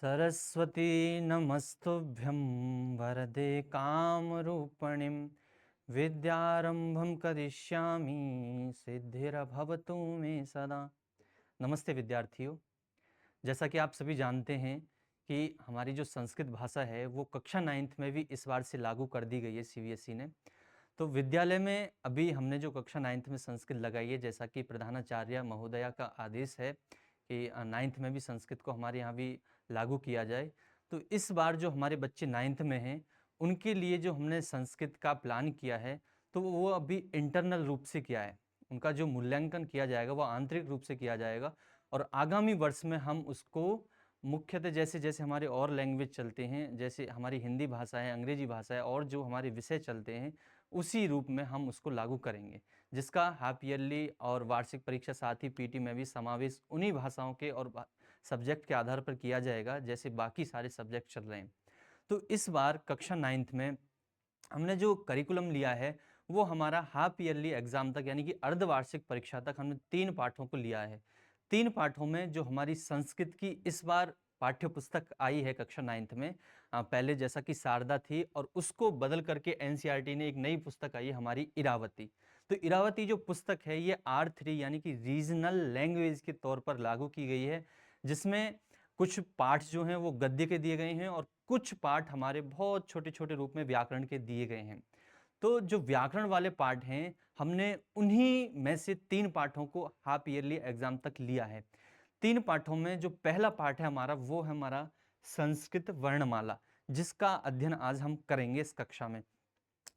सरस्वती नमस्तुभ्यं वरदे कामरूपिणीं विद्यारंभं करिष्यामि सिद्धिर्भवतु मे सदा। नमस्ते विद्यार्थियों। जैसा कि आप सभी जानते हैं कि हमारी जो संस्कृत भाषा है वो कक्षा 9th में भी इस बार से लागू कर दी गई है सीबीएसई ने। तो विद्यालय में अभी हमने जो कक्षा 9th में संस्कृत लगाई है, जैसा कि प्रधानाचार्य महोदया का आदेश है कि 9th में भी संस्कृत को हमारे यहाँ भी लागू किया जाए। तो इस बार जो हमारे बच्चे 9th में हैं उनके लिए जो हमने संस्कृत का प्लान किया है तो वो अभी इंटरनल रूप से किया है। उनका जो मूल्यांकन किया जाएगा वो आंतरिक रूप से किया जाएगा और आगामी वर्ष में हम उसको मुख्यतः जैसे जैसे हमारे और लैंग्वेज चलते हैं, जैसे हमारी हिंदी भाषा है, अंग्रेजी भाषा है और जो हमारे विषय चलते हैं उसी रूप में हम उसको लागू करेंगे, जिसका हाफ ईयरली और वार्षिक परीक्षा साथ ही पीटी में भी समावेश उन्हीं भाषाओं के और सब्जेक्ट के आधार पर किया जाएगा जैसे बाकी सारे सब्जेक्ट चल रहे हैं। तो इस बार कक्षा 9th में हमने जो करिकुलम लिया है वो हमारा हाफ ईयरली एग्जाम तक यानी कि अर्धवार्षिक परीक्षा तक हमने 3 पाठों को लिया है। 3 पाठों में जो हमारी संस्कृत की इस बार पाठ्य पुस्तक आई है कक्षा 9th में, पहले जैसा कि शारदा थी और उसको बदल करके एनसीईआरटी ने एक नई पुस्तक आई है हमारी इरावती। तो इरावती जो पुस्तक है ये R3 यानी कि रीजनल लैंग्वेज के तौर पर लागू की गई है, जिसमें कुछ पाठ जो हैं वो गद्य के दिए गए हैं और कुछ पाठ हमारे बहुत छोटे छोटे रूप में व्याकरण के दिए गए हैं। तो जो व्याकरण वाले पाठ हैं हमने उन्हीं में से 3 पाठों को हाफ ईयरली एग्जाम तक लिया है। 3 पाठों में जो पहला पाठ है हमारा वो है हमारा संस्कृत वर्णमाला, जिसका अध्ययन आज हम करेंगे इस कक्षा में।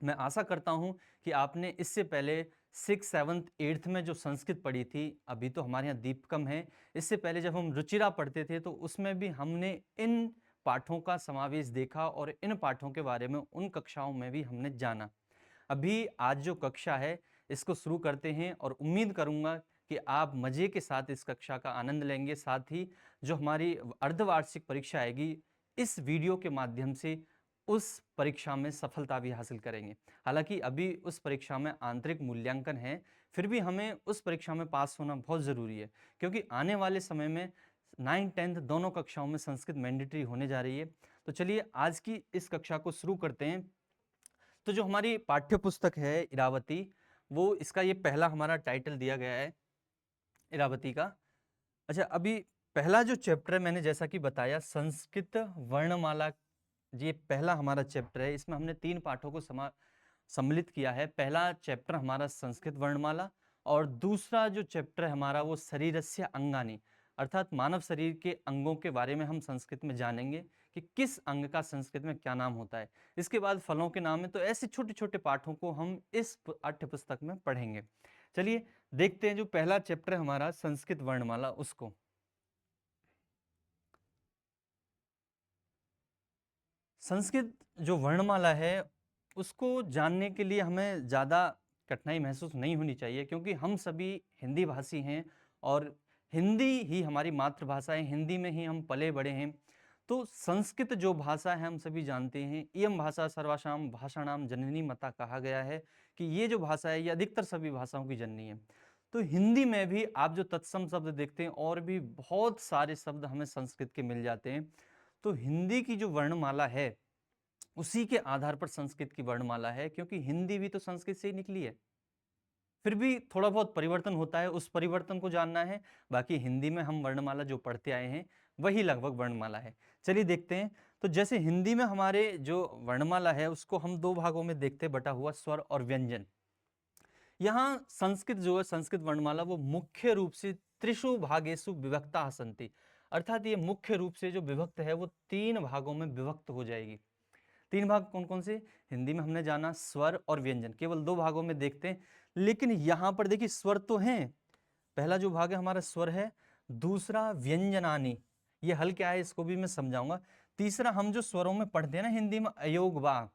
मैं आशा करता हूं कि आपने इससे पहले 6th 7th 8th में जो संस्कृत पढ़ी थी, अभी तो हमारे यहाँ दीपकम है, इससे पहले जब हम रुचिरा पढ़ते थे तो उसमें भी हमने इन पाठों का समावेश देखा और इन पाठों के बारे में उन कक्षाओं में भी हमने जाना। अभी आज जो कक्षा है इसको शुरू करते हैं और उम्मीद करूंगा कि आप मजे के साथ इस कक्षा का आनंद लेंगे, साथ ही जो हमारी अर्धवार्षिक परीक्षा आएगी इस वीडियो के माध्यम से उस परीक्षा में सफलता भी हासिल करेंगे। हालांकि अभी उस परीक्षा में आंतरिक मूल्यांकन है, फिर भी हमें उस परीक्षा में पास होना बहुत ज़रूरी है, क्योंकि आने वाले समय में 9th 10th दोनों कक्षाओं में संस्कृत मैंडेटरी होने जा रही है। तो चलिए आज की इस कक्षा को शुरू करते हैं। तो जो हमारी पाठ्य पुस्तक है इरावती, वो इसका ये पहला हमारा टाइटल दिया गया है इरावती का। अच्छा, अभी पहला जो चैप्टर है मैंने जैसा कि बताया संस्कृत वर्णमाला, ये पहला हमारा चैप्टर है। इसमें हमने 3 पाठों को सम्मिलित किया है। पहला चैप्टर हमारा संस्कृत वर्णमाला और दूसरा जो चैप्टर है हमारा वो शरीरस्य अंगानि, अर्थात मानव शरीर के अंगों के बारे में हम संस्कृत में जानेंगे कि किस अंग का संस्कृत में क्या नाम होता है। इसके बाद फलों के नाम है। तो ऐसे छोटे छोटे पाठों को हम इस पाठ्य पुस्तक में पढ़ेंगे। चलिए देखते हैं जो पहला चैप्टर हमारा संस्कृत वर्णमाला उसको। संस्कृत जो वर्णमाला है उसको जानने के लिए हमें ज़्यादा कठिनाई महसूस नहीं होनी चाहिए, क्योंकि हम सभी हिंदी भाषी हैं और हिंदी ही हमारी मातृभाषा है, हिंदी में ही हम पले बड़े हैं। तो संस्कृत जो भाषा है हम सभी जानते हैं, इयं भाषा सर्वासाम भाषाणाम जननी माता कहा गया है कि ये जो भाषा है ये अधिकतर सभी भाषाओं की जननी है। तो हिंदी में भी आप जो तत्सम शब्द देखते हैं और भी बहुत सारे शब्द हमें संस्कृत के मिल जाते हैं। तो हिंदी की जो वर्णमाला है उसी के आधार पर संस्कृत की वर्णमाला है, क्योंकि हिंदी भी तो संस्कृत से ही निकली है। फिर भी थोड़ा बहुत परिवर्तन होता है, उस परिवर्तन को जानना है। बाकी हिंदी में हम वर्णमाला जो पढ़ते आए हैं वही लगभग वर्णमाला है। चलिए देखते हैं। तो जैसे हिंदी में हमारे जो वर्णमाला है उसको हम 2 भागों में देखते हैं, बटा हुआ स्वर और व्यंजन। यहाँ संस्कृत जो है संस्कृत वर्णमाला वो मुख्य रूप से त्रिषु भागेषु विभक्ता सन्ति, अर्थात ये मुख्य रूप से जो विभक्त है वो 3 भागों में विभक्त हो जाएगी। 3 भाग कौन कौन से? हिंदी में हमने जाना स्वर और व्यंजन, केवल 2 भागों में देखते हैं। लेकिन यहां पर देखिए स्वर तो हैं, पहला जो भाग है हमारा स्वर है, दूसरा व्यंजनानी, ये हल क्या है इसको भी मैं समझाऊंगा। तीसरा हम जो स्वरों में पढ़ते हैं ना हिंदी में अयोगवा,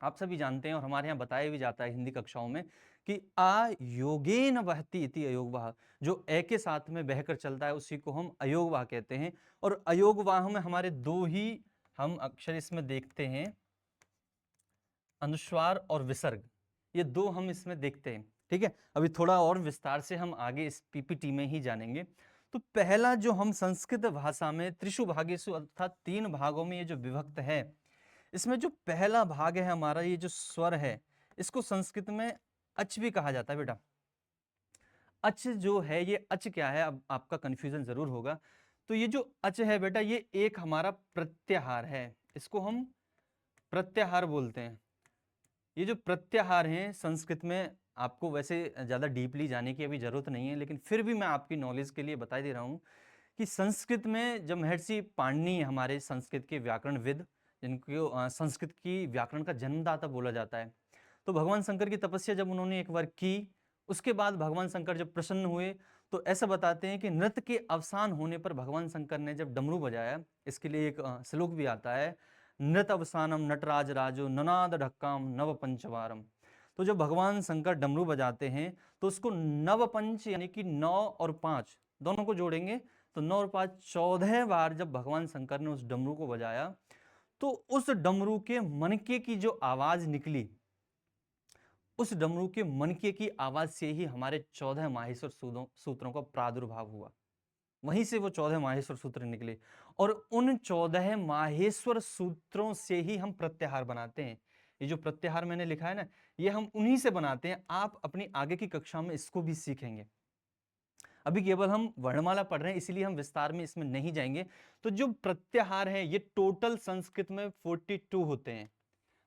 आप सभी जानते हैं और हमारे यहाँ बताया भी जाता है हिंदी कक्षाओं में कि आ योगेन वहति इति अयोगवाह, जो ए के साथ में बहकर चलता है उसी को हम अयोगवाह कहते हैं। और अयोगवाह में हमारे 2 ही हम अक्षर इसमें देखते हैं, अनुस्वार और विसर्ग, ये 2 हम इसमें देखते हैं। ठीक है, अभी थोड़ा और विस्तार से हम आगे इस पीपीटी में ही जानेंगे। तो पहला जो हम संस्कृत भाषा में त्रिषु भागेषु अर्थात 3 भागों में ये जो विभक्त है, इसमें जो पहला भाग है हमारा ये जो स्वर है, इसको संस्कृत में अच भी कहा जाता है बेटा। अच जो है, ये अच क्या है, अब आपका कंफ्यूजन जरूर होगा। तो ये जो अच है बेटा, ये एक हमारा प्रत्याहार है, इसको हम प्रत्याहार बोलते हैं। ये जो प्रत्याहार हैं संस्कृत में, आपको वैसे ज़्यादा डीपली जाने की अभी ज़रूरत नहीं है, लेकिन फिर भी मैं आपकी नॉलेज के लिए बता दे रहा हूँ कि संस्कृत में जब महर्षि पाणिनि हमारे संस्कृत के व्याकरणविद, जिनको संस्कृत की व्याकरण का जन्मदाता बोला जाता है, तो भगवान शंकर की तपस्या जब उन्होंने एक बार की, उसके बाद भगवान शंकर जब प्रसन्न हुए, तो ऐसा बताते हैं कि नृत्य के अवसान होने पर भगवान शंकर ने जब डमरू बजाया, इसके लिए एक श्लोक भी आता है, नृत अवसानम नटराज राजो ननाद ढक्काम नव पंचवारम। तो जब भगवान शंकर डमरू बजाते हैं तो उसको नव पंच यानी कि 9 और 5 दोनों को जोड़ेंगे, तो 9 और 5 14 बार जब भगवान शंकर ने उस डमरू को बजाया, तो उस डमरू के मनके की जो आवाज निकली, उस डमरू के मनके की आवाज से ही हमारे 14 माहेश्वर सूत्रों का प्रादुर्भाव हुआ। वहीं से वो 14 माहेश्वर सूत्र निकले, और उन 14 माहेश्वर सूत्रों से ही हम प्रत्याहार बनाते हैं। ये जो प्रत्याहार मैंने लिखा है ना, ये हम उन्हीं से बनाते हैं। आप अपनी आगे की कक्षा में इसको भी सीखेंगे। अभी केवल हम वर्णमाला पढ़ रहे हैं, इसलिए हम विस्तार में इसमें नहीं जाएंगे। तो जो प्रत्याहार है, ये टोटल संस्कृत में 42 होते हैं।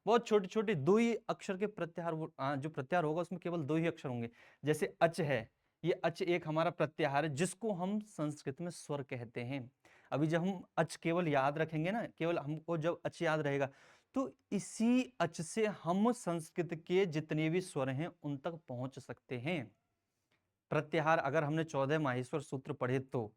बहुत छोटे छोटे 2 ही अक्षर के प्रत्याहार, जो प्रत्याहार होगा उसमें केवल 2 ही अक्षर होंगे। जैसे अच है, ये अच एक हमारा प्रत्याहार है जिसको हम संस्कृत में स्वर कहते हैं। अभी जब हम अच केवल याद रखेंगे ना, केवल हमको जब अच याद रहेगा, तो इसी अच से हम संस्कृत के जितने भी स्वर हैं उन तक पहुंच सकते हैं। प्रत्याहार अगर हमने 14 माहेश्वर सूत्र पढ़े, तो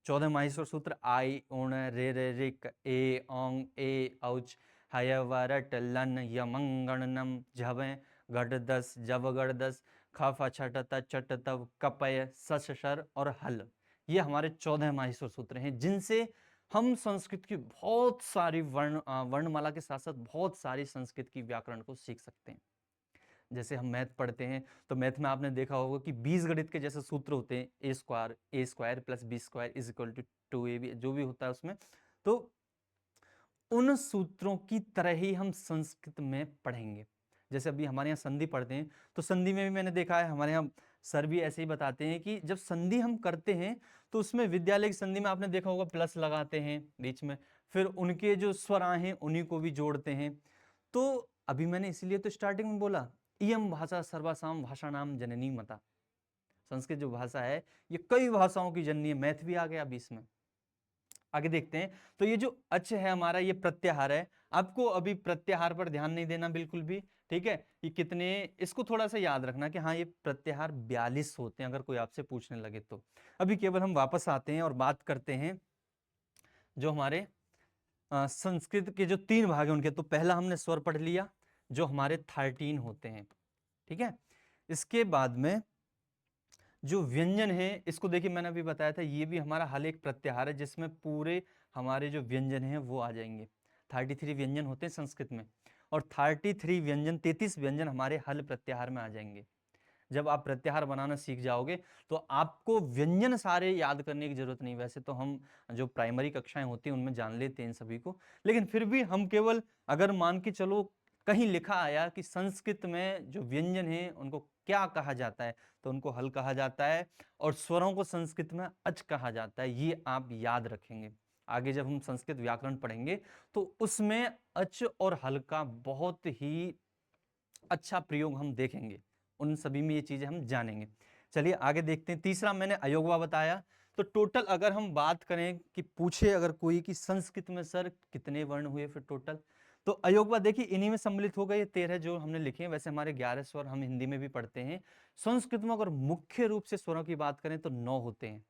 14 माहेश्वर सूत्र आई उण रे रे रिक ए ओंग ए औच हय वरट लन यमंगणनम झवें गढ़ दस जव गढ़ दस खफ छट त चट तव कपय सस शर और हल। ये हमारे 14 माहेश्वर सूत्र हैं, जिनसे हम संस्कृत की बहुत सारी वर्णमाला के साथ साथ बहुत सारी संस्कृत की व्याकरण को सीख सकते हैं। जैसे हम मैथ पढ़ते हैं, तो मैथ में आपने देखा होगा कि बीजगणित के जैसे सूत्र होते हैं, A square plus B square is equal to 2ab, जो भी होता है उसमें, तो उन सूत्रों की तरह ही हम संस्कृत में पढ़ेंगे। जैसे अभी हमारे यहाँ संधि पढ़ते हैं, तो संधि में भी मैंने देखा है, हमारे यहाँ सर भी ऐसे ही बताते हैं कि जब संधि हम करते हैं तो उसमें विद्यालय की संधि में आपने देखा होगा प्लस लगाते हैं बीच में, फिर उनके जो स्वर हैं उन्हीं को भी जोड़ते हैं। तो अभी मैंने इसीलिए तो स्टार्टिंग में बोला, इयम भाषा सर्वासाम भाषा नाम जननी मता। संस्कृत जो भाषा है ये कई भाषाओं की जननी है। मैथ भी आ गया बीच में। आगे देखते हैं। तो ये जो अच है हमारा, ये प्रत्याहार है। आपको अभी प्रत्याहार पर ध्यान नहीं देना बिल्कुल भी, ठीक है। ये कितने, इसको थोड़ा सा याद रखना कि हाँ ये प्रत्याहार 42 होते हैं, अगर कोई आपसे पूछने लगे तो। अभी केवल हम वापस आते हैं और बात करते हैं जो हमारे संस्कृत के जो 3 भाग हैं उनके। तो पहला हमने स्वर पढ़ लिया जो हमारे 13 होते हैं, ठीक है। इसके बाद में जो व्यंजन है, इसको देखिए मैंने अभी बताया था, ये भी हमारा हल एक प्रत्याहार है जिसमें पूरे हमारे जो व्यंजन हैं वो आ जाएंगे। 33 व्यंजन होते हैं संस्कृत में, और 33 व्यंजन 33 व्यंजन हमारे हल प्रत्याहार में आ जाएंगे। जब आप प्रत्याहार बनाना सीख जाओगे तो आपको व्यंजन सारे याद करने की जरूरत नहीं। वैसे तो हम जो प्राइमरी कक्षाएं होती हैं उनमें जान लेते हैं इन सभी को, लेकिन फिर भी हम केवल अगर मान के चलो कहीं लिखा आया कि संस्कृत में जो व्यंजन है उनको क्या कहा जाता है, तो उनको हल कहा जाता है, और स्वरों को संस्कृत में अच कहा जाता है। ये आप याद रखेंगे। आगे जब हम संस्कृत व्याकरण पढ़ेंगे तो उसमें अच और हल का बहुत ही अच्छा प्रयोग हम देखेंगे, उन सभी में ये चीजें हम जानेंगे। चलिए आगे देखते हैं। तीसरा मैंने अयोगवा बताया। तो टोटल अगर हम बात करें कि पूछे अगर कोई कि संस्कृत में सर कितने वर्ण हुए फिर टोटल, तो अयोगवा देखिए इन्हीं में सम्मिलित हो गए 13 जो हमने लिखे हैं। वैसे हमारे 11 स्वर हम हिंदी में भी पढ़ते हैं। संस्कृत में अगर मुख्य रूप से स्वरों की बात करें तो 9 होते हैं,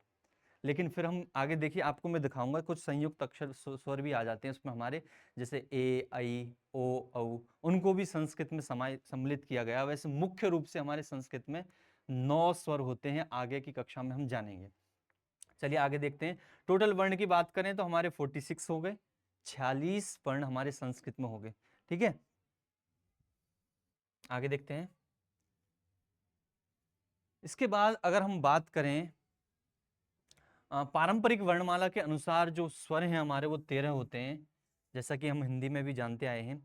लेकिन फिर हम आगे देखिए आपको मैं दिखाऊंगा कुछ संयुक्त अक्षर स्वर भी आ जाते हैं उसमें हमारे, जैसे ए आई ओ औ, उनको भी संस्कृत में सम्मिलित किया गया। वैसे मुख्य रूप से हमारे संस्कृत में 9 स्वर होते हैं, आगे की कक्षा में हम जानेंगे। चलिए आगे देखते हैं। टोटल वर्ण की बात करें तो हमारे 46 हो गए, 46 वर्ण हमारे संस्कृत में हो गए, ठीक है। आगे देखते हैं। इसके बाद अगर हम बात करें पारंपरिक वर्णमाला के अनुसार जो स्वर हैं हमारे वो 13 होते हैं, जैसा कि हम हिंदी में भी जानते आए हैं।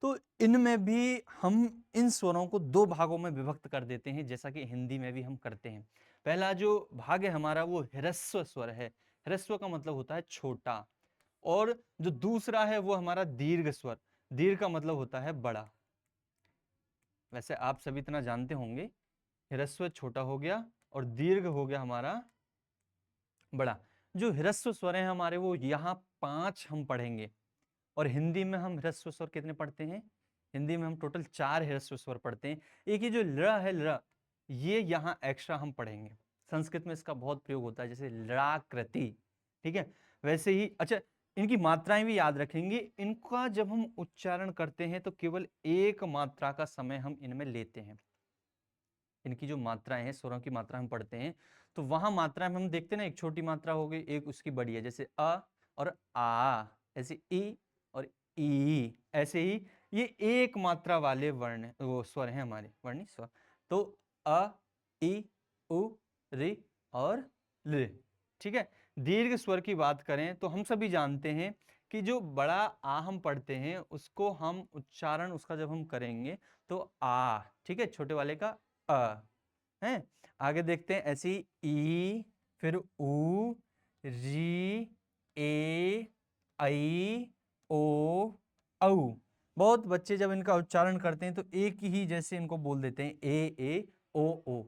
तो इनमें भी हम इन स्वरों को 2 भागों में विभक्त कर देते हैं, जैसा कि हिंदी में भी हम करते हैं। पहला जो भाग है हमारा वो ह्रस्व स्वर है। ह्रस्व का मतलब होता है छोटा। और जो दूसरा है वो हमारा दीर्घ स्वर। दीर्घ का मतलब होता है बड़ा। वैसे आप सभी इतना जानते होंगे, ह्रस्व छोटा हो गया और दीर्घ हो गया हमारा बड़ा। जो ह्रस्व स्वर हैं हमारे वो यहाँ 5 हम पढ़ेंगे। और हिंदी में हम ह्रस्व स्वर कितने पढ़ते हैं? हिंदी में हम टोटल 4 ह्रस्व स्वर पढ़ते हैं। एक ये जो ल है, ल, ये यहाँ एक्स्ट्रा हम पढ़ेंगे। संस्कृत में इसका बहुत प्रयोग होता है, जैसे लराकृति। ठीक है, वैसे ही अच्छा इनकी मात्राएं भी याद रखेंगे। इनका जब हम उच्चारण करते हैं तो केवल एक मात्रा का समय हम इनमें लेते हैं। इनकी जो मात्राएं हैं, स्वरों की मात्रा हम पढ़ते हैं तो वहां मात्राएं हम देखते हैं ना, एक छोटी मात्रा हो गई, एक उसकी बड़ी है, जैसे अ और आ, ऐसे ई और ई, ऐसे ही ये एक मात्रा वाले वर्ण वो स्वर हैं हमारे, वर्णी स्वर। तो अ, ई, उ, रि और ल। ठीक है, दीर्घ स्वर की बात करें तो हम सभी जानते हैं कि जो बड़ा आ हम पढ़ते हैं उसको हम उच्चारण उसका जब हम करेंगे तो आ, ठीक है, छोटे वाले का अ है। आगे देखते हैं, ऐसी ई, फिर उ, री, ए, आई, ओ, औ। बहुत बच्चे जब इनका उच्चारण करते हैं तो एक ही जैसे इनको बोल देते हैं, ए ओ।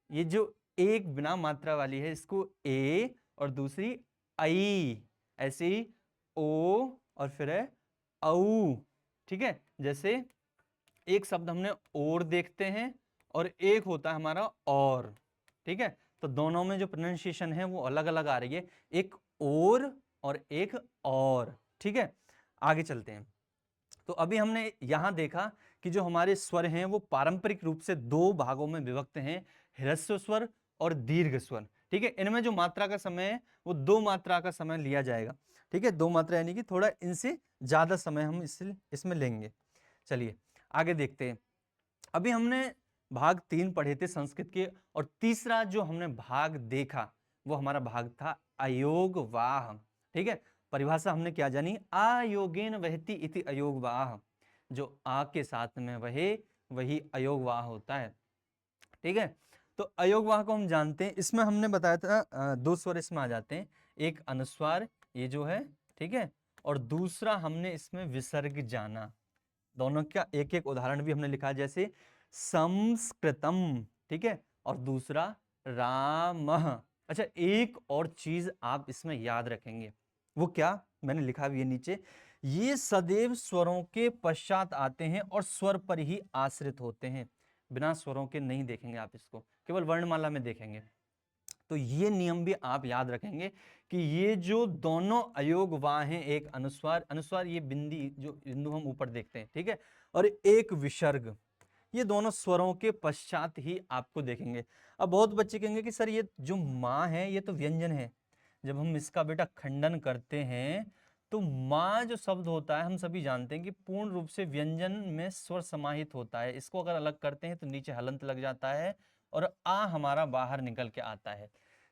ये जो एक बिना मात्रा वाली है इसको ए और दूसरी आई, ऐसे ही ओ और फिर है औ। ठीक है, जैसे एक शब्द हमने और देखते हैं और एक होता है हमारा और। ठीक है, तो दोनों में जो प्रोनाउंसिएशन है वो अलग अलग आ रही है, एक और एक और। ठीक है, आगे चलते हैं। तो अभी हमने यहां देखा कि जो हमारे स्वर हैं वो पारंपरिक रूप से 2 भागों में विभक्त हैं, ह्रस्व स्वर और दीर्घ स्वर। ठीक है, इनमें जो मात्रा का समय है वो 2 मात्रा का समय लिया जाएगा। ठीक है, 2 मात्रा यानी कि थोड़ा इनसे ज्यादा समय हम इसमें लेंगे। चलिए आगे देखते हैं। अभी हमने भाग 3 पढ़े थे संस्कृत के, और तीसरा जो हमने भाग देखा वो हमारा भाग था अयोगवाह। ठीक है, परिभाषा हमने क्या जानी? आयोगेन वहति इति अयोगवाह। जो आ के साथ में वहे वही अयोगवाह होता है। ठीक है, तो अयोगवाह को हम जानते हैं। इसमें हमने बताया था 2 स्वर इसमें आ जाते हैं, एक अनुस्वार ये जो है, ठीक है, और दूसरा हमने इसमें विसर्ग जाना। दोनों का एक एक उदाहरण भी हमने लिखा, जैसे संस्कृतम, ठीक है, और दूसरा रामः। अच्छा, एक और चीज आप इसमें याद रखेंगे, वो क्या? मैंने लिखा भी है नीचे, ये सदैव स्वरों के पश्चात आते हैं और स्वर पर ही आश्रित होते हैं। बिना स्वरों के नहीं देखेंगे आप इसको, केवल वर्णमाला में देखेंगे। तो ये नियम भी आप याद रखेंगे कि ये जो दोनों अयोगवाह हैं, एक अनुस्वार, अनुस्वार ये बिंदी जो बिंदु हम ऊपर देखते हैं, ठीक है, और एक विसर्ग, ये दोनों स्वरों के पश्चात ही आपको देखेंगे। अब बहुत बच्चे कहेंगे कि सर ये जो माँ है ये तो व्यंजन है, जब हम इसका बेटा खंडन करते हैं तो माँ जो शब्द होता है हम सभी जानते हैं कि पूर्ण रूप से व्यंजन में स्वर समाहित होता है। इसको अगर अलग करते हैं तो नीचे हलंत लग जाता है और आ हमारा बाहर निकल के आता है।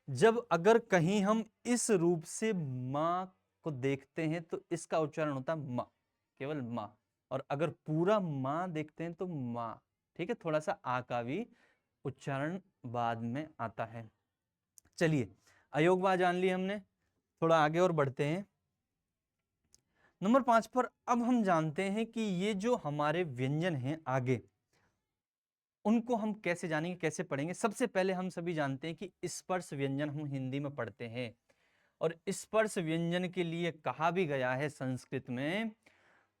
जब अगर कहीं हम इस रूप से माँ को देखते हैं तो इसका उच्चारण होता है माँ, केवल माँ। और अगर पूरा माँ देखते हैं तो माँ, ठीक है, थोड़ा सा आ का भी उच्चारण बाद में आता है। चलिए, अयोगवाह जान ली हमने, थोड़ा आगे और बढ़ते हैं। नंबर 5 पर अब हम जानते हैं कि ये जो हमारे व्यंजन हैं आगे, उनको हम कैसे जानेंगे, कैसे पढ़ेंगे। सबसे पहले हम सभी जानते हैं कि स्पर्श व्यंजन हम हिंदी में पढ़ते हैं, और स्पर्श व्यंजन के लिए कहा भी गया है संस्कृत में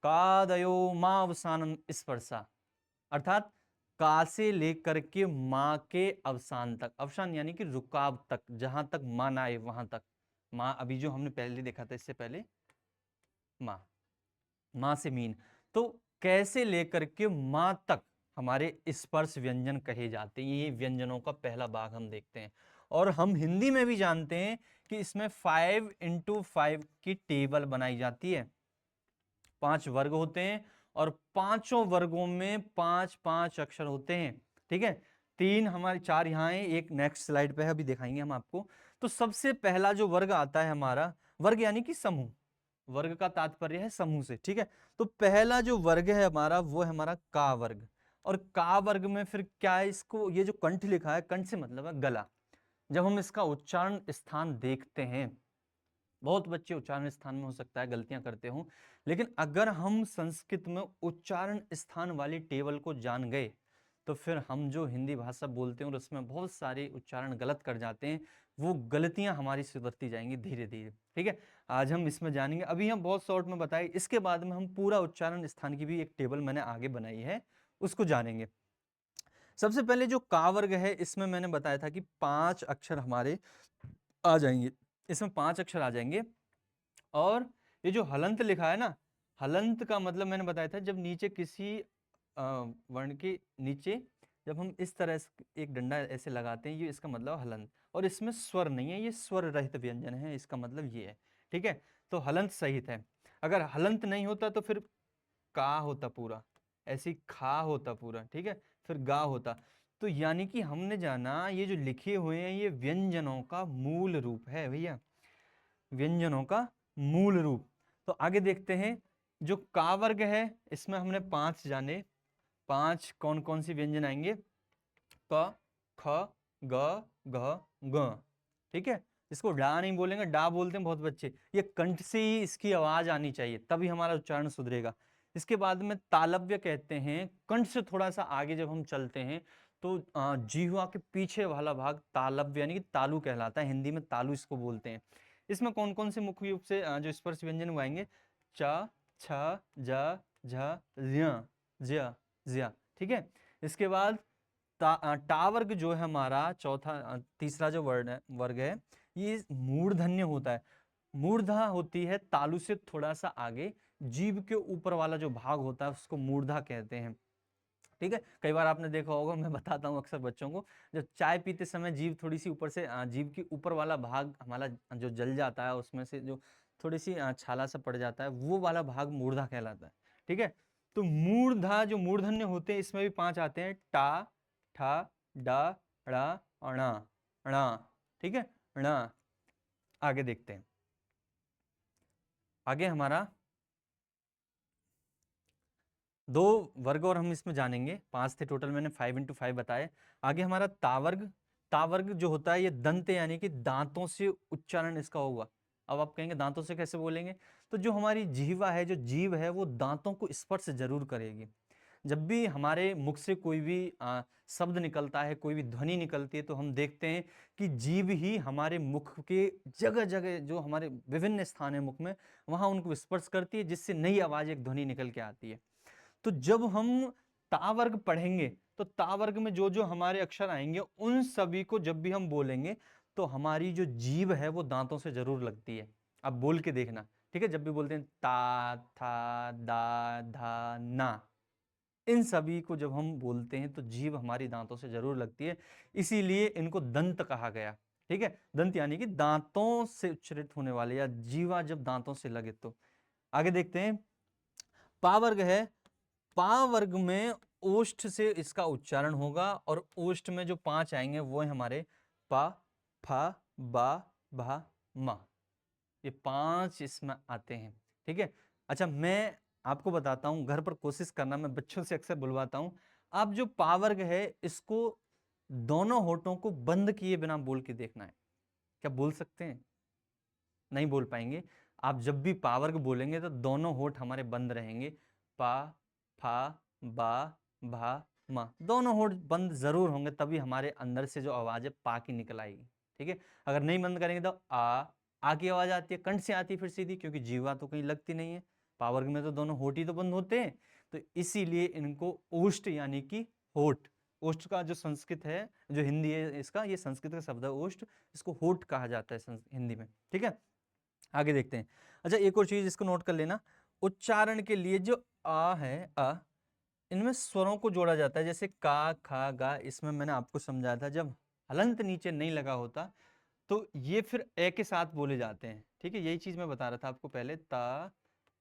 कादयो मावसानम स्पर्शा, अर्थात का से लेकर के माँ के अवसान तक, अवसान यानी कि रुकाव तक, जहां तक माँ ना आए वहां तक। माँ अभी जो हमने पहले देखा था, इससे पहले माँ, माँ से मीन, तो कैसे लेकर के माँ तक हमारे स्पर्श व्यंजन कहे जाते हैं। ये व्यंजनों का पहला भाग हम देखते हैं। और हम हिंदी में भी जानते हैं कि इसमें 5x5 की टेबल बनाई जाती है। 5 वर्ग होते हैं और पांचों वर्गों में 5-5 अक्षर होते हैं। ठीक है, 3 हमारे 4 यहाँ है, एक नेक्स्ट स्लाइड पे है, अभी दिखाएंगे हम आपको। तो सबसे पहला जो वर्ग आता है हमारा, वर्ग यानी कि समूह, वर्ग का तात्पर्य है समूह से, ठीक है। तो पहला जो वर्ग है हमारा वो है हमारा का वर्ग। और का वर्ग में फिर क्या है, इसको ये जो कंठ लिखा है, कंठ से मतलब है गला। जब हम इसका उच्चारण स्थान देखते हैं, बहुत बच्चे उच्चारण स्थान में हो सकता है गलतियां करते हो, लेकिन अगर हम संस्कृत में उच्चारण स्थान वाली टेबल को जान गए तो फिर हम जो हिंदी भाषा बोलते हैं और उसमें बहुत सारे उच्चारण गलत कर जाते हैं, वो गलतियां हमारी सुधरती जाएंगी धीरे धीरे, ठीक है। आज हम इसमें जानेंगे, अभी हम बहुत शॉर्ट में बताए, इसके बाद में हम पूरा उच्चारण स्थान की भी एक टेबल मैंने आगे बनाई है, उसको जानेंगे। सबसे पहले जो का वर्ग है, इसमें मैंने बताया था कि 5 अक्षर हमारे आ जाएंगे, इसमें 5 अक्षर आ जाएंगे। और ये जो हलंत लिखा है ना, हलंत का मतलब मैंने बताया था, जब नीचे किसी वर्ण के नीचे जब हम इस तरह से एक डंडा ऐसे लगाते हैं, ये इसका मतलब हलंत। और इसमें स्वर नहीं है, ये स्वर रहित व्यंजन है, इसका मतलब ये है, ठीक है। तो हलंत सहित है। अगर हलंत नहीं होता तो फिर का होता पूरा, ऐसी खा होता पूरा, ठीक है, फिर गा होता। तो यानी कि हमने जाना ये जो लिखे हुए हैं ये व्यंजनों का मूल रूप है भैया, व्यंजनों का मूल रूप। तो आगे देखते हैं, जो का वर्ग है इसमें हमने 5 जाने, 5 कौन कौन सी व्यंजन आएंगे, क, ख, ग, घ, ग, ठीक है। इसको डा नहीं बोलेंगे, डा बोलते हैं बहुत बच्चे, ये कंठ से ही इसकी आवाज आनी चाहिए तभी हमारा उच्चारण सुधरेगा। इसके बाद में तालव्य कहते हैं, कंठ से थोड़ा सा आगे जब हम चलते हैं तो जीवा के पीछे वाला भाग तालव्य यानी कि तालु कहलाता है, हिंदी में तालु इसको बोलते हैं। इसमें कौन कौन से मुख्य रूप से जो स्पर्श व्यंजन हुए आएंगे, च, छ, ज, झ, ज्य, ज्य, ज्या, ठीक है। इसके बाद टा वर्ग जो है हमारा चौथा तीसरा जो वर्ग है, ये मूर्धन्य होता है। मूर्धा होती है तालु से थोड़ा सा आगे, जीभ के ऊपर वाला जो भाग होता है उसको मूर्धा कहते हैं, ठीक है। कई बार आपने देखा होगा, मैं बताता हूँ अक्सर बच्चों को, जब चाय पीते समय जीभ थोड़ी सी ऊपर से, जीभ के ऊपर वाला भाग हमारा जो जल जाता है, उसमें से जो थोड़ी सी छाला सा पड़ जाता है, वो वाला भाग मूर्धा कहलाता है, ठीक है। तो मूर्धा जो मूर्धन्य होते हैं इसमें भी 5 आते हैं, टा, ठा, डा, ड़ा, अणा, णा, ठीक है, णा। आगे देखते हैं, आगे हमारा 2 वर्ग और हम इसमें जानेंगे, 5 थे टोटल, मैंने 5 into 5 बताए। आगे हमारा तावर्ग, तावर्ग जो होता है ये दंत यानी कि दांतों से उच्चारण इसका होगा। अब आप कहेंगे दांतों से कैसे बोलेंगे, तो जो हमारी जीवा है, जो जीव है, वो दांतों को स्पर्श जरूर करेगी। जब भी हमारे मुख से कोई भी शब्द निकलता है, कोई भी ध्वनि निकलती है, तो हम देखते हैं कि जीभ ही हमारे मुख के जगह जगह जो हमारे विभिन्न स्थान है मुख में, वहां उनको स्पर्श करती है, जिससे नई आवाज एक ध्वनि निकल के आती है। तो जब हम ता वर्ग पढ़ेंगे तो ता वर्ग में जो जो हमारे अक्षर आएंगे उन सभी को जब भी हम बोलेंगे तो हमारी जो जीभ है वो दांतों से जरूर लगती है। अब बोल के देखना, ठीक है। जब भी बोलते हैं ता, था, दा, धा, ना, इन सभी को जब हम बोलते हैं तो जीभ हमारी दांतों से जरूर लगती है, इसीलिए इनको दंत कहा गया, ठीक है। दंत यानी कि दांतों से उच्चरित होने वाले, या जीवा जब दांतों से लगे तो। आगे देखते हैं, पा वर्ग है, पा वर्ग में ओष्ठ से इसका उच्चारण होगा, और ओष्ठ में जो 5 आएंगे वो है हमारे पा, फा, बा, भा, मा, ये 5 इसमें आते हैं, ठीक है। अच्छा, मैं आपको बताता हूं, घर पर कोशिश करना, मैं बच्चों से अक्सर बुलवाता हूं, आप जो पा वर्ग है इसको दोनों होठों को बंद किए बिना बोल के देखना है। क्या बोल सकते हैं? नहीं बोल पाएंगे। आप जब भी पा वर्ग बोलेंगे तो दोनों होठ हमारे बंद रहेंगे, पा, फा, बा, भा, मा, दोनों होठ बंद जरूर होंगे, तभी हमारे अंदर से जो आवाज है पा की निकल आएगी, ठीक है। अगर नहीं बंद करेंगे तो आ की आवाज आती है, कंठ से आती है फिर सीधी, क्योंकि जीवा तो कहीं लगती नहीं है। पा वर्ग में तो दोनों होठ ही तो बंद होते हैं, तो इसीलिए इनको ओष्ठ यानी कि होठ, ओष्ठ का जो संस्कृत है, जो हिंदी है इसका, ये संस्कृत का शब्द है ओष्ठ, इसको होठ कहा जाता है हिंदी में, ठीक है। आगे देखते हैं। अच्छा, एक और चीज इसको नोट कर लेना, उच्चारण के लिए जो आ है, इनमें स्वरों को जोड़ा जाता है, जैसे का, खा, गा, इसमें मैंने आपको समझाया था, जब हलंत नीचे नहीं लगा होता तो ये फिर ए के साथ बोले जाते हैं, ठीक है। यही चीज मैं बता रहा था आपको पहले, ता,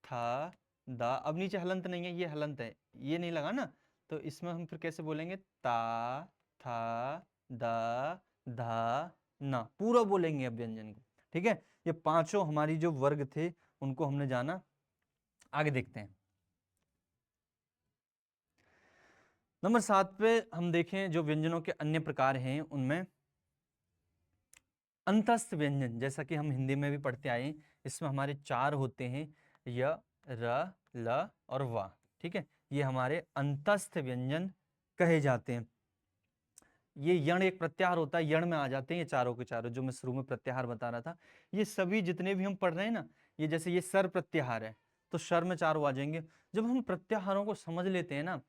था, दा, अब नीचे हलंत नहीं है, ये हलंत है, ये नहीं लगा ना, तो इसमें हम फिर कैसे बोलेंगे, ता, था, दा, धा, ना, पूरा बोलेंगे अब व्यंजन को। ठीक है, ये पांचों हमारी जो वर्ग थे उनको हमने जाना। आगे देखते हैं। नंबर 7 पे हम देखें जो व्यंजनों के अन्य प्रकार हैं, उनमें अंतस्थ व्यंजन, जैसा कि हम हिंदी में भी पढ़ते आए, इसमें हमारे 4 होते हैं, य, र, ल और व। ठीक है, ये हमारे अंतस्थ व्यंजन कहे जाते हैं। ये यण एक प्रत्याहार होता है, यण में आ जाते हैं ये चारों के चारों, जो मैं शुरू में प्रत्याहार बता रहा था। ये सभी जितने भी हम पढ़ रहे हैं ना, ये जैसे ये सर प्रत्याहार है, तो सर में चारों आ जाएंगे। जब हम प्रत्याहारों को समझ लेते हैं ना,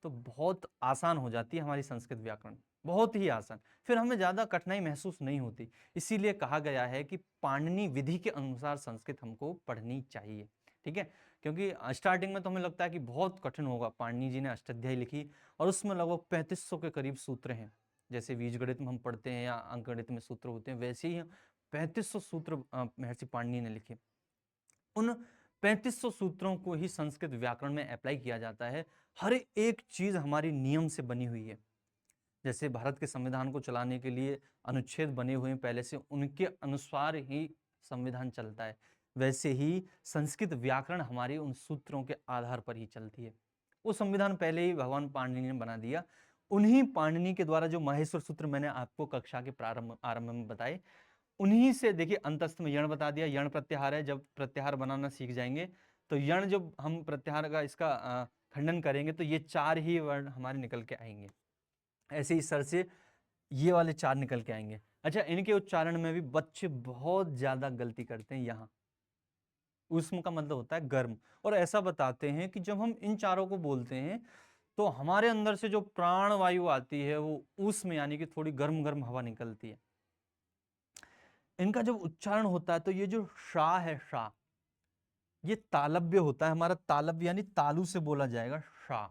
तो बहुत आसान हो जाती है हमारी संस्कृत व्याकरण, बहुत ही आसान, फिर हमें ज्यादा कठिनाई महसूस नहीं होती। इसीलिए कहा गया है कि पाणिनि विधि के अनुसार संस्कृत हमको पढ़नी चाहिए। ठीक है, क्योंकि स्टार्टिंग में तो हमें लगता है कि बहुत कठिन होगा। पाणिनि जी ने अष्टाध्यायी लिखी और उसमें लगभग 3500 के करीब सूत्र हैं। जैसे बीजगणित में हम पढ़ते हैं या अंकगणित में सूत्र होते हैं, वैसे ही 3500 सूत्र महर्षि पाणिनि ने लिखे। उन 3500 सूत्रों को ही संस्कृत व्याकरण में अप्लाई किया जाता है। हर एक चीज हमारी नियम से बनी हुई है। जैसे भारत के संविधान को चलाने के लिए अनुच्छेद बने हुए हैं पहले से, उनके अनुसार ही संविधान चलता है। वैसे ही संस्कृत व्याकरण हमारी उन सूत्रों के आधार पर ही चलती है। वो संविधान पहले ही भगवान पाणिनि ने बना दिया। उन्हीं पाणिनि के द्वारा जो महेश्वर सूत्र मैंने आपको कक्षा के आरंभ में बताए, उन्हीं से देखिए अंतस्थ में यण बता दिया, यण प्रत्याहार है। जब प्रत्याहार बनाना सीख जाएंगे तो यण, जब हम प्रत्याहार का इसका खंडन करेंगे तो ये 4 ही वर्ण हमारे निकल के आएंगे। ऐसे ही सर से ये वाले 4 निकल के आएंगे। अच्छा, इनके उच्चारण में भी बच्चे बहुत ज्यादा गलती करते हैं। यहाँ उष्म का मतलब होता है गर्म, और ऐसा बताते हैं कि जब हम इन चारों को बोलते हैं तो हमारे अंदर से जो प्राण वायु आती है वो उष्म, यानी कि थोड़ी गर्म गर्म हवा निकलती है। इनका जब उच्चारण होता है तो ये जो शा है, शा, ये तालव्य होता है हमारा। तालव्य यानी तालु से बोला जाएगा शा।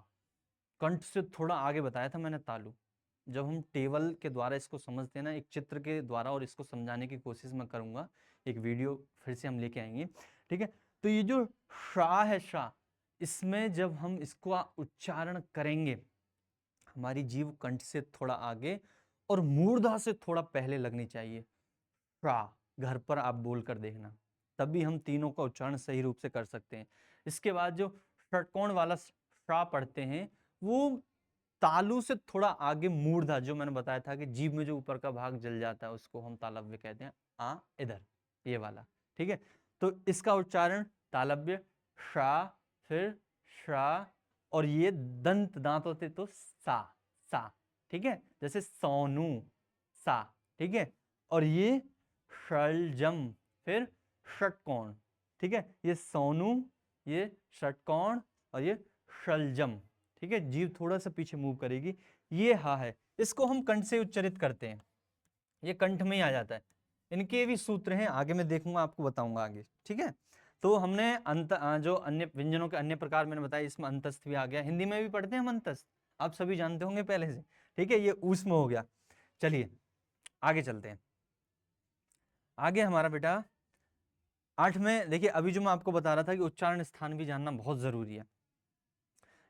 कंठ से थोड़ा आगे बताया था मैंने तालु। जब हम टेबल के द्वारा इसको समझते हैं ना, एक चित्र के द्वारा, और इसको समझाने की कोशिश मैं करूंगा, एक वीडियो फिर से हम लेके आएंगे। ठीक है, तो ये जो शा है, शा, इसमें जब हम इसको उच्चारण करेंगे, हमारी जीभ कंठ से थोड़ा आगे और मूर्धा से थोड़ा पहले लगनी चाहिए। शा, घर पर आप बोल कर देखना, तभी हम तीनों का उच्चारण सही रूप से कर सकते हैं। इसके बाद जो षटकोण वाला शा पढ़ते हैं, वो तालु से थोड़ा आगे मूर्धा, जो मैंने बताया था कि जीभ में जो ऊपर का भाग जल जाता है उसको हम तालव्य कहते हैं। इधर ये वाला। ठीक है, तो इसका उच्चारण तालव्य, शा, फिर शा, और ये दंत दांत होते तो सा, सा। ठीक है, जैसे सोनू, सा। ठीक है, और ये षलजम, फिर षटकोण। ठीक है, ये सोनू, ये षटकोण, और ये षलजम। ठीक है, जीभ थोड़ा सा पीछे मूव करेगी। ये हा है, इसको हम कंठ से उच्चारित करते हैं, ये कंठ में ही आ जाता है। इनके भी सूत्र हैं, आगे मैं देखूंगा, आपको बताऊंगा आगे। ठीक है, तो हमने जो अन्य व्यंजनों के अन्य प्रकार मैंने बताया, इसमें अंतस्थ भी आ गया। हिंदी में भी पढ़ते हैं हम अंतस्थ, आप सभी जानते होंगे पहले से। ठीक है, ये ऊष्म हो गया। चलिए आगे चलते हैं। आगे हमारा बेटा 8 में देखिए, अभी जो मैं आपको बता रहा था कि उच्चारण स्थान भी जानना बहुत जरूरी है।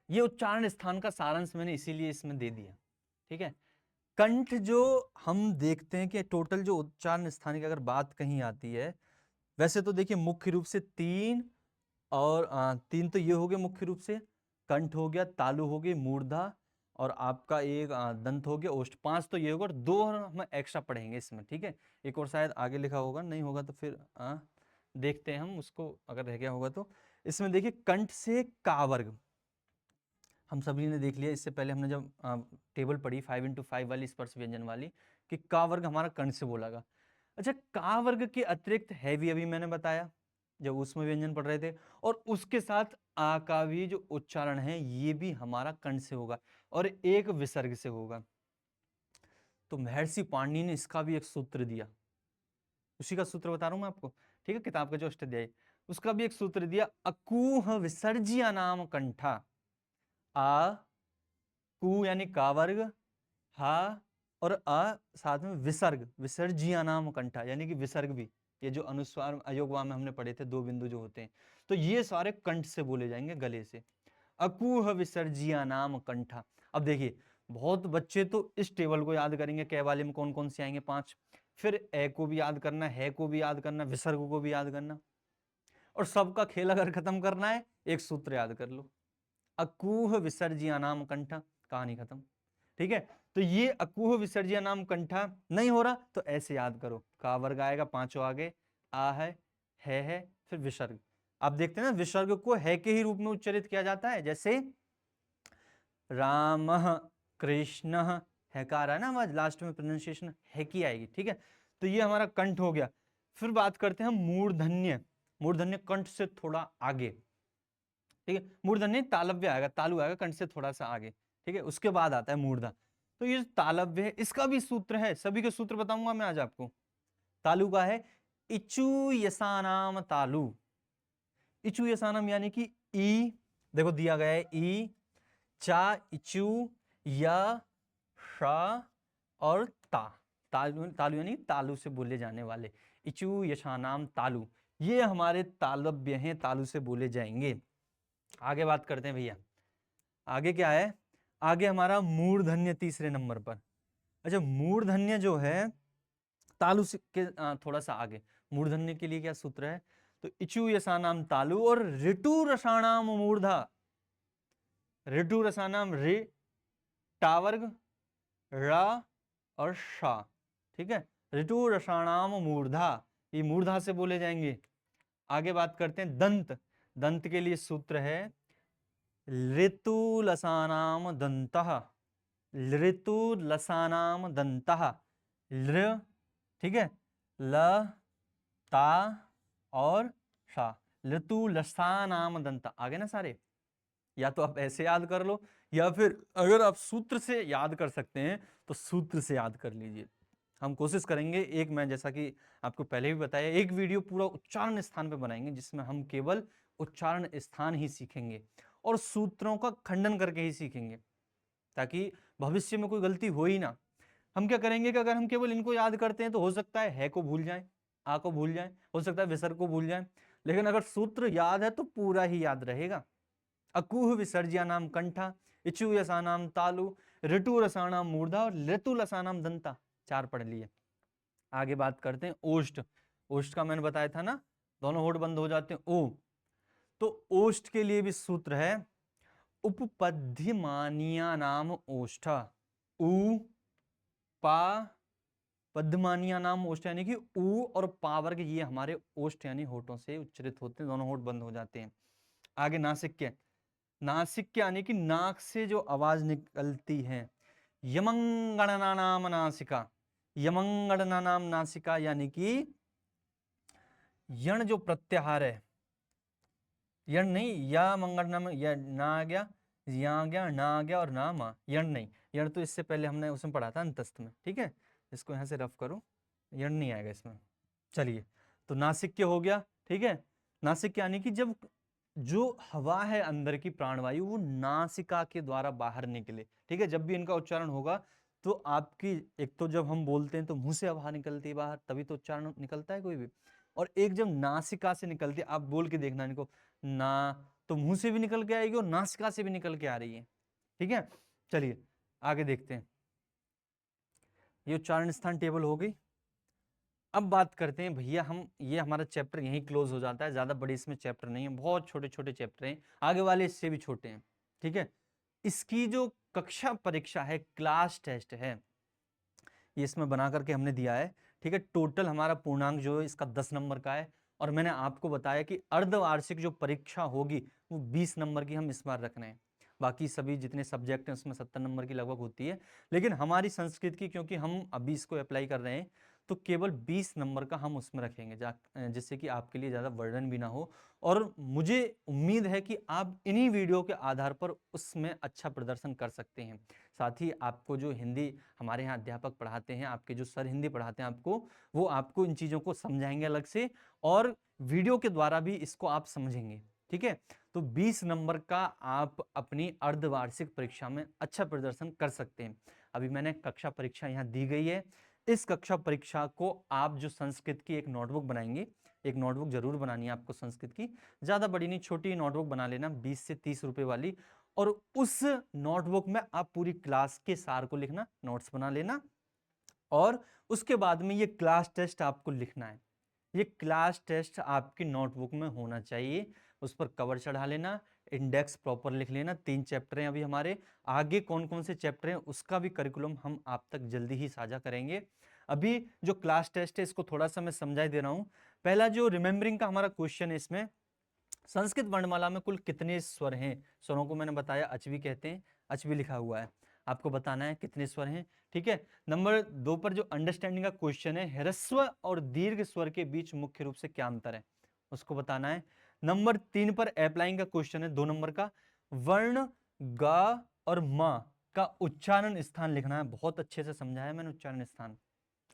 ये उच्चारण स्थान का सारांश मैंने इसीलिए इसमें दे दिया। ठीक है, कंठ जो हम देखते हैं कि टोटल जो उच्चारण स्थान की अगर बात कहीं आती है, वैसे तो देखिए मुख्य रूप से 3, और 3 तो ये हो गए मुख्य रूप से, कंठ हो गया, तालु हो गई, मूर्धा, और आपका एक दंत हो गया, ओष्ठ। 5 तो ये होगा, और 2 हम एक्स्ट्रा पढ़ेंगे इसमें। ठीक है, एक और शायद आगे लिखा होगा, नहीं होगा तो फिर देखते हैं हम उसको, अगर रह गया होगा तो। इसमें देखिए कंठ से का वर्ग हम सभी ने देख लिया। इससे पहले हमने जब टेबल पढ़ी 5x5 वाली स्पर्श व्यंजन वाली, कि का वर्ग हमारा कंठ से बोला गया। अच्छा, का वर्ग के अतिरिक्त है भी, अभी मैंने बताया जब उसमें व्यंजन पढ़ रहे थे, और उसके साथ आ का भी जो उच्चारण है ये भी हमारा कंठ से होगा, और एक विसर्ग से होगा। तो महर्षि पाणिनि ने इसका भी एक सूत्र दिया, उसी का सूत्र बता रहा हूं मैं आपको। ठीक है, किताब का जो अष्टाध्यायी, उसका भी एक सूत्र दिया, अकूह विसर्जिया नाम कंठा। आ, कु यानी का वर्ग, हा और अ साथ में विसर्ग, विसर्जिया नाम कंठा, यानी कि विसर्ग भी। ये जो अनुस्वार अयोगवा में हमने पढ़े थे 2 बिंदु जो होते हैं, तो ये सारे कंठ से बोले जाएंगे, गले से। अकूह विसर्जिया नाम कंठा। अब देखिए, बहुत बच्चे तो इस टेबल को याद करेंगे, कै वाले में कौन कौन से आएंगे 5, फिर ए को भी याद करना, है को भी याद करना, विसर्ग को भी याद करना, और सबका खेल अगर खत्म करना है एक सूत्र याद कर लो, अकूह विसर्जिया नाम कंठा, कहानी खत्म। ठीक है, तो ये अकूह विसर्जिया नाम कंठा नहीं हो रहा तो ऐसे याद करो, का वर्ग आएगा, पांचों आगे, आ है, फिर विसर्ग। आप देखते हैं ना विसर्ग को है के ही रूप में उच्चारित किया जाता है, जैसे राम कृष्ण, हैकार है ना, आवाज लास्ट में प्रोनाउंसिएशन है की आएगी। ठीक है, तो ये हमारा कंठ हो गया। फिर बात करते हैं हम मूर्धन्य। मूर्धन्य कंठ से थोड़ा आगे। ठीक है, मूर्धन्य तालव्य आएगा, तालु आएगा कंठ से थोड़ा सा आगे। ठीक है, उसके बाद आता है मूर्धा। तो ये तालव्य है, इसका भी सूत्र है, सभी के सूत्र बताऊंगा मैं आज आपको। तालु का है इचु यसानाम तालु। इचु यसानाम यानी कि ई, देखो दिया गया है ई, चा, इचु, या, शा और ता। तालु, तालु यानी तालु से बोले जाने वाले, इचु यशानाम तालु, ये हमारे तालव्य हैं, तालु से बोले जाएंगे। आगे बात करते हैं भैया, आगे क्या है, आगे हमारा मूर्धन्य तीसरे नंबर पर। अच्छा, मूर्धन्य जो है तालु के थोड़ा सा आगे, मूर्धन्य के लिए क्या सूत्र है, तो इचु यसानाम तालु और ऋतु रसाणाम मूर्धा। ऋतु रसानाम रे, टावर्ग, रा और शा। ठीक है, ऋतु रसाणाम मूर्धा, ये मूर्धा से बोले जाएंगे। आगे बात करते हैं दंत। दंत के लिए सूत्र है ऋतु लसानाम दंतः, ऋतु लसानाम दंतः, लृ, ठीक है, ल, ता और शा, ऋतु लसानाम दंता। आगे ना सारे, या तो आप ऐसे याद कर लो, या फिर अगर आप सूत्र से याद कर सकते हैं तो सूत्र से याद कर लीजिए। हम कोशिश करेंगे, एक मैं जैसा कि आपको पहले भी बताया, एक वीडियो पूरा उच्चारण स्थान पे बनाएंगे जिसमें हम केवल उच्चारण स्थान ही सीखेंगे और सूत्रों का खंडन करके ही सीखेंगे, ताकि भविष्य में कोई गलती हो ही ना। हम क्या करेंगे कि अगर हम केवल इनको याद करते हैं तो हो सकता है को भूल जाए, आ को भूल जाए, हो सकता है विसर्ग को भूल जाए, लेकिन अगर सूत्र याद है तो पूरा ही याद रहेगा। अकुह विसर्जिया नाम कंठा, इचु यसानाम तालु, ऋतु रसानाम मूर्धा और ऋतु लसानाम दंता, 4 पढ़ लिए। आगे बात करते हैं ओष्ठ। ओष्ठ का मैंने बताया था ना, दोनों होठ बंद हो जाते हैं, ओ। तो ओष्ठ के लिए भी सूत्र है उपपद्यमानिया नाम ओष्ठ, उ, पा, पद्यमानिया नाम ओष्ठ, यानी कि उ और पा वर्ग ये हमारे ओष्ठ यानी होठों से उच्चरित होते हैं, दोनों होठ बंद हो जाते हैं। आगे नासिक्य। नासिक्य यानी कि नाक से जो आवाज निकलती है, यमंगणना नाम नासिका, यमंगणना नाम नासिका, यानी कि यण जो प्रत्याहार है, यण नहीं, या मंगल नाम, या ना आ गया, या आ गया, ना आ गया और ना मा, यण नहीं। यण तो इससे पहले हमने उसमें पढ़ा था अंतस्थ में। ठीक है, इसको यहाँ से रफ करो, यण नहीं आएगा इसमें। चलिए, तो नासिक्य हो गया। ठीक है, नासिक्य यानी कि जब जो हवा है अंदर की प्राणवायु वो नासिका के द्वारा बाहर निकले। ठीक है, जब भी इनका उच्चारण होगा तो आपकी, एक तो जब हम बोलते हैं तो मुंह से हवा निकलती है बाहर, तभी तो उच्चारण निकलता है कोई भी, और एक जब नासिका से निकलती है, आप बोल के देखना इनको, ना तो मुंह से भी निकल के आएगी और नासिका से भी निकल के आ रही है। ठीक है, चलिए आगे देखते हैं। ये उच्चारण स्थान टेबल हो गई। अब बात करते हैं भैया, हम ये हमारा चैप्टर यहीं क्लोज हो जाता है, ज्यादा बड़ी इसमें चैप्टर नहीं है, बहुत छोटे छोटे चैप्टर हैं, आगे वाले इससे भी छोटे हैं। ठीक है, इसकी जो कक्षा परीक्षा है, क्लास टेस्ट है, ये इसमें बना करके हमने दिया है। ठीक है, टोटल हमारा पूर्णांक जो है इसका 10 नंबर का है, और मैंने आपको बताया कि अर्धवार्षिक जो परीक्षा होगी वो 20 नंबर की हम इस बार रख रहे हैं। बाकी सभी जितने सब्जेक्ट हैं उसमें 70 नंबर की लगभग होती है, लेकिन हमारी संस्कृत की, क्योंकि हम अभी इसको अप्लाई कर रहे हैं, तो केवल 20 नंबर का हम उसमें रखेंगे, जिससे कि आपके लिए ज़्यादा बर्डन भी ना हो, और मुझे उम्मीद है कि आप इन्हीं वीडियो के आधार पर उसमें अच्छा प्रदर्शन कर सकते हैं। साथ ही आपको जो हिंदी हमारे यहाँ अध्यापक पढ़ाते हैं, आपके जो सर हिंदी पढ़ाते हैं आपको, वो आपको इन चीज़ों को समझाएंगे अलग से, और वीडियो के द्वारा भी इसको आप समझेंगे। ठीक है, तो 20 नंबर का आप अपनी अर्धवार्षिक परीक्षा में अच्छा प्रदर्शन कर सकते हैं। अभी मैंने कक्षा परीक्षा यहाँ दी गई है, इस कक्षा परीक्षा को आप जो संस्कृत की एक नोटबुक बनाएंगे, एक नोटबुक जरूर बनानी है आपको संस्कृत की, ज़्यादा बड़ी नहीं, छोटी नोटबुक बना लेना, 20 से 30 रुपए वाली, और उस नोटबुक में आप पूरी क्लास के सार को लिखना, नोट्स बना लेना, और उसके बाद में ये क्लास टेस्ट आपको लिखना है। ये क्लास टेस्ट आपकी नोटबुक में होना चाहिए, उस पर कवर चढ़ा लेना, इंडेक्स प्रॉपर लिख लेना। 3 चैप्टर हैं अभी हमारे, आगे कौन कौन से चैप्टर हैं उसका भी करिकुलम हम आप तक जल्दी ही साझा करेंगे। अभी जो क्लास टेस्ट है इसको थोड़ा सा मैं समझा दे रहा हूं। पहला जो रिमेंबरिंग का हमारा क्वेश्चन है, इसमें संस्कृत वर्णमाला में कुल कितने स्वर हैं? स्वरों को मैंने बताया अचवी कहते हैं, अचवी लिखा हुआ है, आपको बताना है कितने स्वर हैं। ठीक है। नंबर 2 पर जो अंडरस्टैंडिंग का क्वेश्चन है, ह्रस्व और दीर्घ स्वर के बीच मुख्य रूप से क्या अंतर है, उसको बताना है। नंबर 3 पर अप्लाइंग का क्वेश्चन है, 2 नंबर का, वर्ण ग और म का उच्चारण स्थान लिखना है। बहुत अच्छे से समझाया मैंने उच्चारण स्थान,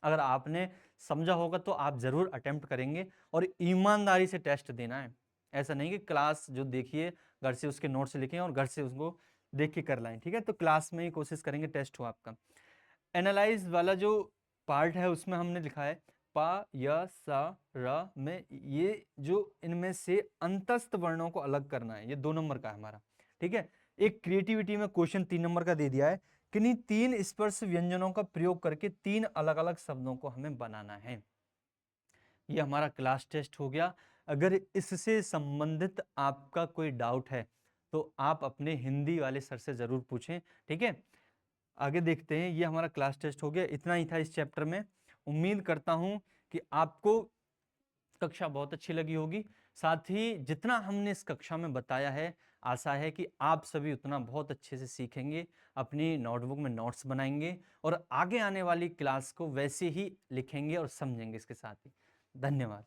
अगर आपने समझा होगा तो आप जरूर अटेम्प्ट करेंगे और ईमानदारी से टेस्ट देना है। ऐसा नहीं कि क्लास जो देखिए घर से उसके नोट्स लिखें और घर से उसको देख के कर लाएं। ठीक है, तो क्लास में ही कोशिश करेंगे टेस्ट हो आपका। एनालाइज वाला जो पार्ट है उसमें हमने लिखा है पा य सा र में, ये जो इनमें से अंतस्थ वर्णों को अलग करना है, ये 2 नंबर का है हमारा। ठीक है। एक क्रिएटिविटी में क्वेश्चन 3 नंबर का दे दिया है, किन्हीं 3 स्पर्श व्यंजनों का प्रयोग करके 3 अलग अलग शब्दों को हमें बनाना है। ये हमारा क्लास टेस्ट हो गया। अगर इससे संबंधित आपका कोई डाउट है तो आप अपने हिंदी वाले सर से जरूर पूछें। ठीक है, आगे देखते हैं। ये हमारा क्लास टेस्ट हो गया, इतना ही था इस चैप्टर में। उम्मीद करता हूं कि आपको कक्षा बहुत अच्छी लगी होगी। साथ ही जितना हमने इस कक्षा में बताया है, आशा है कि आप सभी उतना बहुत अच्छे से सीखेंगे, अपनी नोटबुक में नोट्स बनाएंगे और आगे आने वाली क्लास को वैसे ही लिखेंगे और समझेंगे इसके साथ ही। धन्यवाद।